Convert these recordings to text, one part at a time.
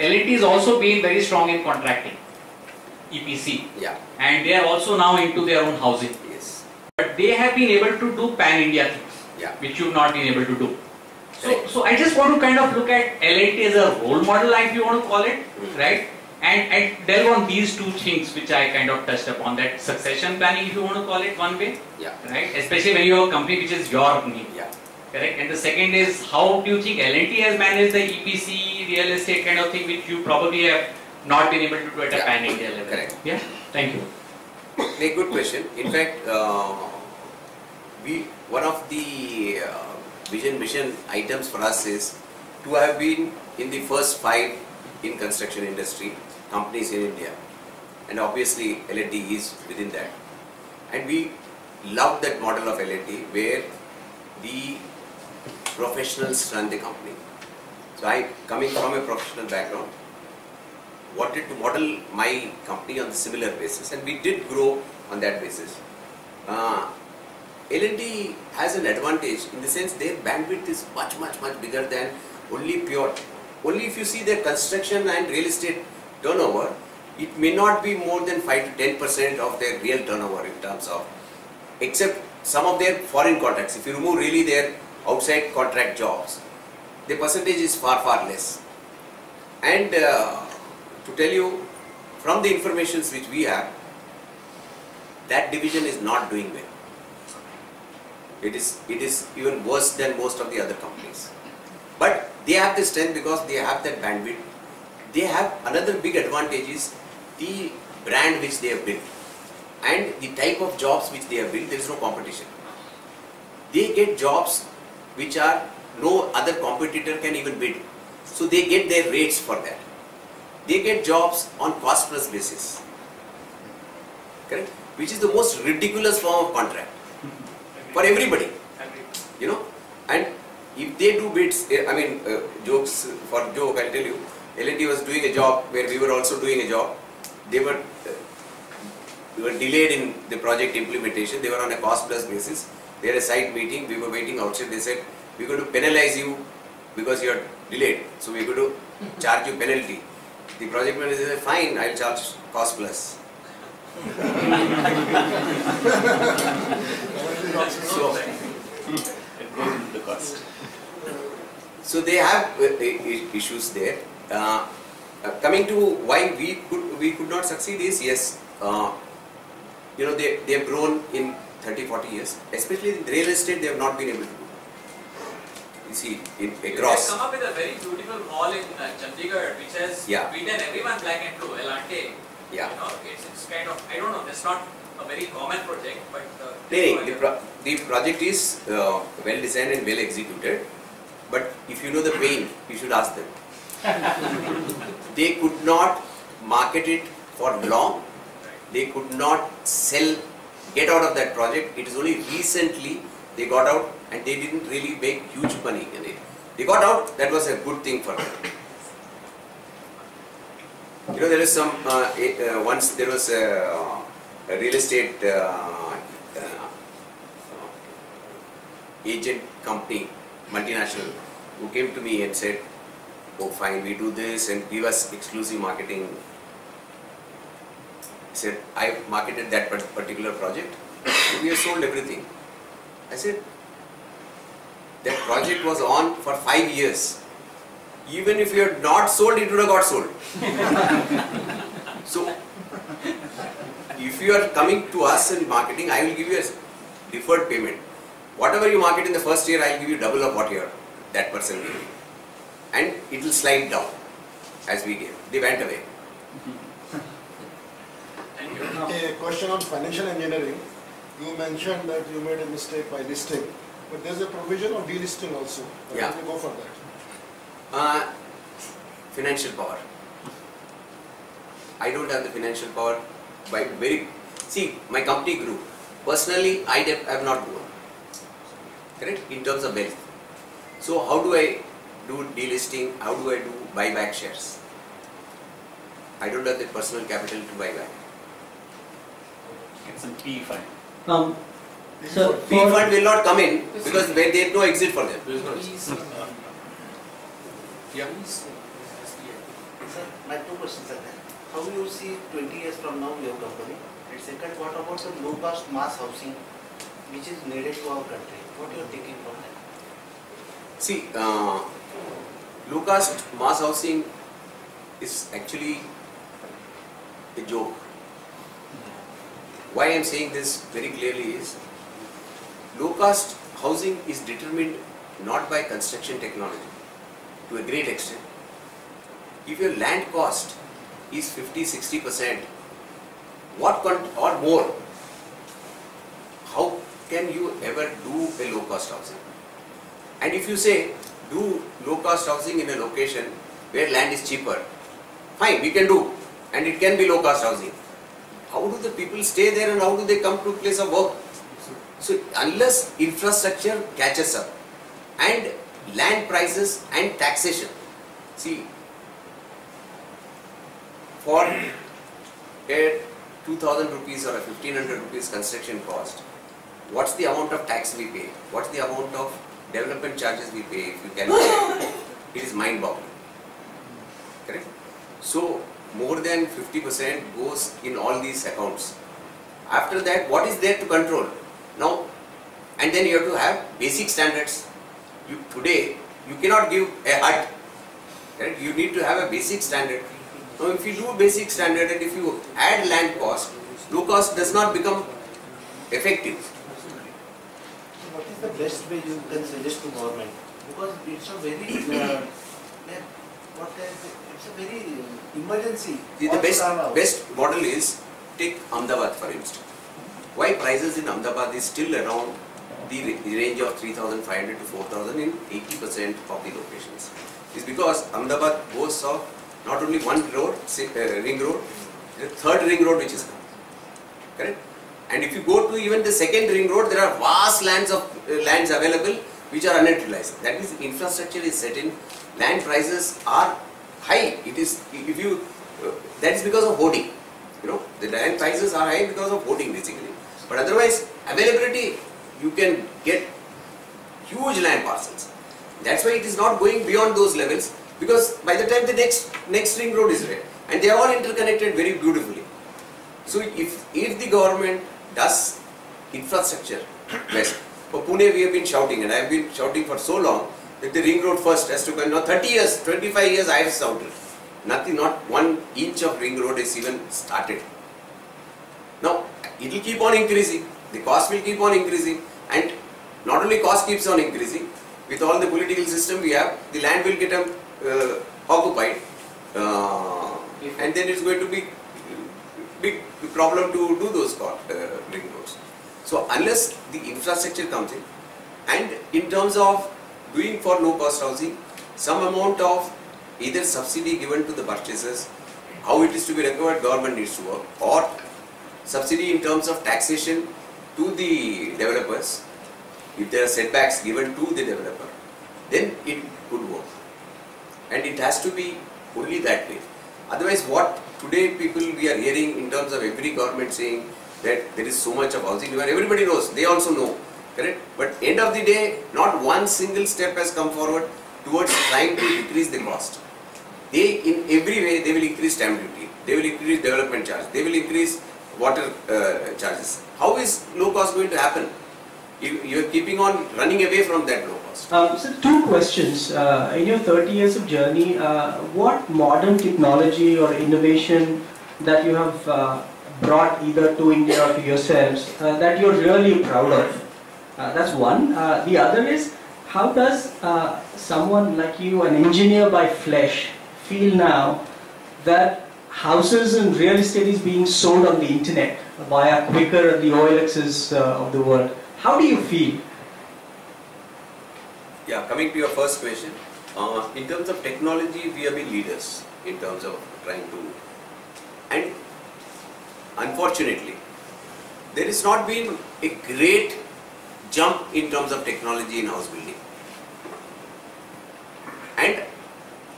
L&T has also been very strong in contracting, EPC. Yeah. And they are also now into their own housing. Yes. But they have been able to do pan-India things, Yeah. which you've not been able to do. So I just want to kind of look at L&T as a role model, if you want to call it, right? And delve on these two things which I kind of touched upon, that succession planning, if you want to call it one way, Yeah. right? Especially when you have a company which is your need, Yeah. correct? And the second is, how do you think L&T has managed the EPC, real estate kind of thing, which you probably have not been able to do at a pan-India level? Correct. Yeah. Thank you. A good question. In fact, one of the mission items for us is to have been in the first 5 in construction industry companies in India, and obviously L&T is within that. And we love that model of L&T where the professionals run the company. So I, coming from a professional background, wanted to model my company on the similar basis, and we did grow on that basis. L&T has an advantage in the sense their bandwidth is much bigger than only pure. Only if you see their construction and real estate turnover, it may not be more than 5 to 10% of their real turnover in terms of, except some of their foreign contracts. If you remove really their outside contract jobs, the percentage is far less. And to tell you, from the informations which we have, that division is not doing well. It is even worse than most of the other companies. But they have the strength because they have that bandwidth. They have another big advantage is the brand which they have built and the type of jobs which they have built. There is no competition. They get jobs which are no other competitor can even bid. So they get their rates for that. They get jobs on cost plus basis. Correct? Which is the most ridiculous form of contract for everybody. You know, and if they do bids, I mean, jokes for joke, I'll tell you, L&T was doing a job where we were also doing a job. They were delayed in the project implementation. They were on a cost plus basis. They had a site meeting. We were waiting outside. They said, we're going to penalize you because you are delayed. So we're going to charge you penalty. The project manager said, fine, I'll charge cost plus. So they have issues there. Coming to why we could not succeed is, yes, you know, they have grown in 30-40 years, especially in real estate. They have not been able to do. You see, across. They come up with a very beautiful mall in Chandigarh, which has beaten everyone black and blue. L&T. Yeah. You know, it's kind of, I don't know, that's not a very common project, but the project is well designed and well executed. But if you know the pain, you should ask them. They could not market it for long. They could not get out of that project. It is only recently they got out, and they didn't really make huge money in it. They got out, that was a good thing for them. You know, there is some, once there was a real estate agent company, multinational, who came to me and said, oh fine, we do this and give us exclusive marketing. He said, I marketed that particular project, we have sold everything. I said, that project was on for 5 years. Even if you had not sold, it would have got sold. So, if you are coming to us in marketing, I will give you a deferred payment. Whatever you market in the first year, I will give you double of what that person gave you. And it will slide down as we gave. They went away. A question on financial engineering. You mentioned that you made a mistake by listing, but there is a provision of delisting also. Why don't you go for that? Financial power. I don't have the financial power. See, my company grew. Personally, I have not grown. Correct? In terms of wealth. So how do I do delisting? How do I do buyback shares? I don't have the personal capital to buy back. Get some PE fund. So PE fund will not come in because there is no exit for them. Yeah. Sir, my two questions are there. How do you see 20 years from now your company? And second, what about the low-cost mass housing which is needed to our country? What are you thinking about that? See, low-cost mass housing is actually a joke. Why I am saying this very clearly is, low-cost housing is determined not by construction technology to a great extent. If your land cost is 50-60%, or more, how can you ever do a low-cost housing? And if you say, do low-cost housing in a location where land is cheaper, fine, we can do, and it can be low-cost housing. How do the people stay there and how do they come to a place of work? So unless infrastructure catches up and land prices and taxation, see, for a 2,000 rupees or a 1,500 rupees construction cost, what's the amount of tax we pay? What's the amount of development charges we pay if you calculate? It is mind-boggling. Correct? So more than 50% goes in all these accounts. After that, what is there to control? Now, and then you have to have basic standards. Today, you cannot give a hut. Correct? You need to have a basic standard. Now, if you do a basic standard and if you add land cost, low cost does not become effective. So what is the best way you can suggest to government? Because it's a very, it's a very emergency. The best model is, take Ahmedabad for instance. Why prices in Ahmedabad is still around the range of 3,500 to 4,000 in 80% of the locations? Is because Ahmedabad boasts of not only one road, say, ring road, the third ring road which is coming. Correct? And if you go to even the second ring road, there are vast lands available which are unutilized. That means infrastructure is set in, land prices are high. It is, if you, that is because of hoarding. You know, the land prices are high because of hoarding basically. But otherwise, availability, you can get huge land parcels. That's why it is not going beyond those levels, because by the time the next ring road is ready, and they are all interconnected very beautifully. So if the government does infrastructure, yes, for Pune we have been shouting, and I have been shouting for so long that the ring road first has to come. Now 30 years, 25 years I have shouted. Nothing, not 1 inch of ring road is even started. Now it will keep on increasing, the cost will keep on increasing, and not only cost keeps on increasing, with all the political system we have, the land will get occupied, and then it's going to be big problem to do those ring roads. So unless the infrastructure comes in, and in terms of doing for low cost housing, some amount of either subsidy given to the purchasers, how it is to be recovered, government needs to work, or subsidy in terms of taxation to the developers, if there are setbacks given to the developer, then it could work. And it has to be only that way. Otherwise, what today people we are hearing in terms of every government saying that there is so much of housing demand, everybody knows, they also know, correct? But end of the day, not one single step has come forward towards trying to decrease the cost. They, in every way, they will increase stamp duty, they will increase development charge, they will increase water charges. How is low cost going to happen? You are keeping on running away from that low cost. So 2 questions. In your 30 years of journey, what modern technology or innovation that you have brought either to India or to yourselves that you're really proud of? That's one. The other is, how does someone like you, an engineer by flesh, feel now that houses and real estate is being sold on the internet via Quicker and the OLXs of the world? How do you feel? Yeah, coming to your first question, in terms of technology, we have been leaders in terms of trying to, and unfortunately, there has not been a great jump in terms of technology in house building. And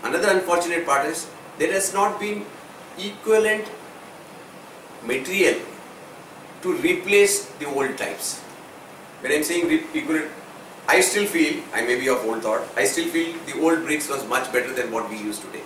another unfortunate part is, there has not been equivalent material to replace the old types. When I am saying equivalent, I still feel, I may be of old thought, I still feel the old bricks was much better than what we use today.